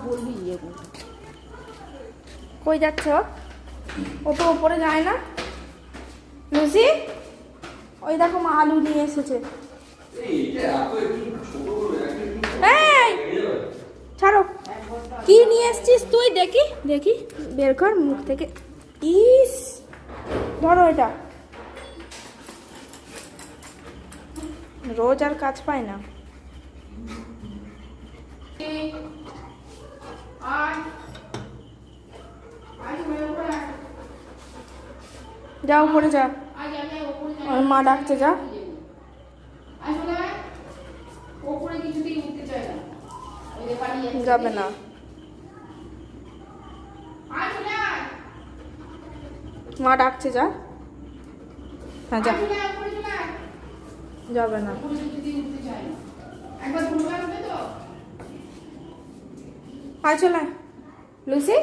বলবি কই যাচ্ছ? ও তো ওপরে যায় না। লুসি, ওই দেখো মা আলু নিয়ে এসেছে। ছাড়ো, কি নিয়ে এসছিস তুই? দেখি দেখি, বের কর মুখ থেকে। ইস, ধরো এটা। রোজ আর কাজ পায় না। যাও উপরে যা, মা ডাকছে, যা। যাবে না, মা ডাকছে, যা। হ্যাঁ যা, যাবে না। আয় চলে লুসি।